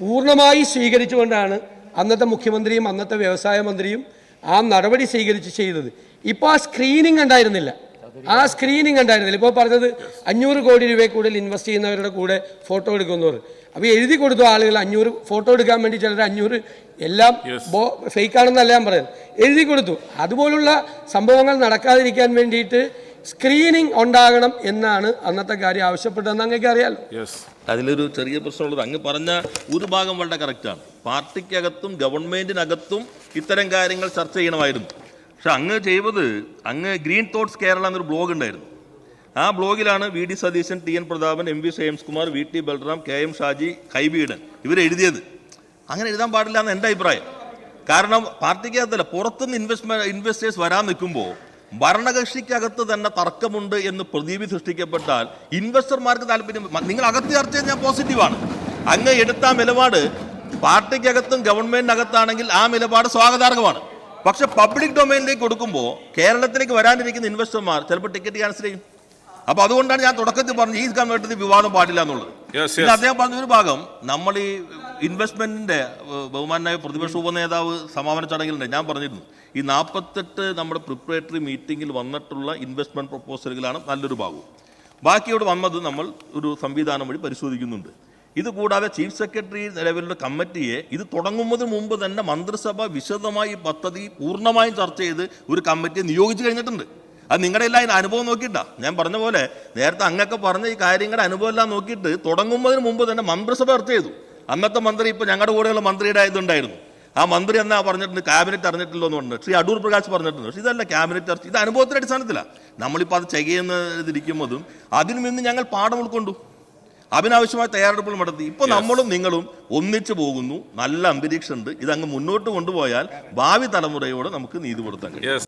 പൂർണ്ണമായി സ്വീകരിച്ചുകൊണ്ടാണ് അന്നത്തെ മുഖ്യമന്ത്രിയും അന്നത്തെ വ്യവസായ മന്ത്രിയും ആ നടപടി സ്വീകരിച്ച് ചെയ്തത്. ഇപ്പോൾ ആ സ്ക്രീനിങ് ഉണ്ടായിരുന്നില്ല. ഇപ്പോൾ പറഞ്ഞത് 500 കോടി രൂപയിൽ കൂടുതൽ ഇൻവെസ്റ്റ് ചെയ്യുന്നവരുടെ കൂടെ ഫോട്ടോ എടുക്കുമെന്ന് പറഞ്ഞു. അപ്പോൾ എഴുതി കൊടുത്തു ആളുകൾ 500 ഫോട്ടോ എടുക്കാൻ വേണ്ടി. ചിലർ 500 എല്ലാം ഫേക്കാണെന്നല്ല ഞാൻ പറയുന്നത്, എഴുതി കൊടുത്തു. അതുപോലുള്ള സംഭവങ്ങൾ നടക്കാതിരിക്കാൻ വേണ്ടിയിട്ട് സ്ക്രീനിങ് ഉണ്ടാകണം എന്നാണ് അന്നത്തെ കാര്യം ആവശ്യപ്പെട്ടതെന്ന് അങ്ങേക്ക് അറിയാലോ. അതിലൊരു ചെറിയ പ്രശ്നമുള്ളത്, അങ്ങ് പറഞ്ഞ ഒരു ഭാഗം വളരെ കറക്റ്റാണ്. പാർട്ടിക്കകത്തും ഗവൺമെൻറ്റിനകത്തും ഇത്തരം കാര്യങ്ങൾ ചർച്ച ചെയ്യണമായിരുന്നു. പക്ഷെ അങ്ങ് ചെയ്തത്, അങ്ങ് ഗ്രീൻ തോട്ട്സ് കേരള എന്നൊരു ബ്ലോഗ് ഉണ്ടായിരുന്നു. ആ ബ്ലോഗിലാണ് VD Satheesan, TN Prathapan, MV ശ്രേയംസ്കുമാർ, VT Balram, KM Shaji, കൈബീഡൻ ഇവരെഴുതിയത്. അങ്ങനെ എഴുതാൻ പാടില്ല എന്ന് എൻ്റെ അഭിപ്രായം. കാരണം പാർട്ടിക്കകത്തല്ല, പുറത്തുനിന്ന് ഇൻവെസ്റ്റേഴ്സ് വരാൻ നിൽക്കുമ്പോൾ ഭരണകക്ഷിക്കകത്ത് തന്നെ തർക്കമുണ്ട് എന്ന് പ്രതീതി സൃഷ്ടിക്കപ്പെട്ടാൽ ഇൻവെസ്റ്റർമാർക്ക് താല്പര്യം, നിങ്ങൾ അകത്ത് ചർച്ച ചെയ്ത് ഞാൻ പോസിറ്റീവാണ്. അങ്ങ് എടുത്ത നിലപാട് പാർട്ടിക്കകത്തും ഗവൺമെൻറ്റിനകത്താണെങ്കിൽ ആ നിലപാട് സ്വാഗതാർഹമാണ്. പക്ഷെ പബ്ലിക് ഡൊമൈനിലേക്ക് കൊടുക്കുമ്പോൾ കേരളത്തിലേക്ക് വരാനിരിക്കുന്ന ഇൻവെസ്റ്റർമാർ ചിലപ്പോൾ ടിക്കറ്റ് ക്യാൻസൽ ചെയ്യും. അപ്പോൾ അതുകൊണ്ടാണ് ഞാൻ തുടക്കത്തിൽ പറഞ്ഞത് ഈ കാലഘട്ടത്തിൽ വിവാദം പാടില്ല എന്നുള്ളത്. അദ്ദേഹം പറഞ്ഞൊരു ഭാഗം, നമ്മൾ ഈ ഇൻവെസ്റ്റ്മെന്റിന്റെ ബഹുമാനായ പ്രതിപക്ഷ ഉപനേതാവ് സമാപന ചടങ്ങിലുണ്ട്, ഞാൻ പറഞ്ഞിരുന്നു ഈ 48 നമ്മുടെ പ്രിപ്പറേറ്ററി മീറ്റിംഗിൽ വന്നിട്ടുള്ള ഇൻവെസ്റ്റ്മെന്റ് പ്രപ്പോസലുകളാണ് നല്ലൊരു ഭാഗവും. ബാക്കിയോട് വന്നത് നമ്മൾ ഒരു സംവിധാനം വഴി പരിശോധിക്കുന്നുണ്ട്. ഇതുകൂടാതെ ചീഫ് സെക്രട്ടറി ലെവലിലുള്ള കമ്മിറ്റിയെ ഇത് തുടങ്ങുന്നതിന് മുമ്പ് തന്നെ മന്ത്രിസഭ വിശദമായി പദ്ധതി പൂർണ്ണമായും ചർച്ച ചെയ്ത് ഒരു കമ്മിറ്റിയെ നിയോഗിച്ചു കഴിഞ്ഞിട്ടുണ്ട്. അത് നിങ്ങളുടെ എല്ലാം അതിന് അനുഭവം നോക്കിയിട്ടാണ്. ഞാൻ പറഞ്ഞ പോലെ നേരത്തെ അങ്ങൊക്കെ പറഞ്ഞ ഈ കാര്യങ്ങളുടെ അനുഭവം എല്ലാം നോക്കിയിട്ട് തുടങ്ങുന്നതിന് മുമ്പ് തന്നെ മന്ത്രിസഭ ചർച്ച ചെയ്തു. അന്നത്തെ മന്ത്രി ഇപ്പോൾ ഞങ്ങളുടെ കൂടെയുള്ള മന്ത്രിയുടെ ഇതുണ്ടായിരുന്നു. ആ മന്ത്രി എന്നാ പറഞ്ഞിട്ടുണ്ട്, ക്യാബിനറ്റ് അറിഞ്ഞിട്ടില്ലോ എന്ന് പറഞ്ഞിട്ട് ശ്രീ അടൂർ പ്രകാശ് പറഞ്ഞിട്ടുണ്ട്. പക്ഷേ ഇതല്ല ക്യാബിനറ്റ് ചർച്ച, ഇത് അനുഭവത്തിന്റെ അടിസ്ഥാനത്തിലാണ്. നമ്മളിപ്പോൾ അത് ചെയ്യുന്നതിരിക്കുമ്പോഴും അതിനു മുന്ന് ഞങ്ങൾ പാഠം ഉൾക്കൊണ്ടു, അതിനാവശ്യമായ തയ്യാറെടുപ്പുകൾ നടത്തി. ഇപ്പോൾ നമ്മളും നിങ്ങളും ഒന്നിച്ചു പോകുന്നു, നല്ല അന്തരീക്ഷമുണ്ട്. ഇതങ്ങ് മുന്നോട്ട് കൊണ്ടുപോയാൽ ഭാവി തലമുറയോട് നമുക്ക് നീതി കൊടുത്താൽ കഴിയും.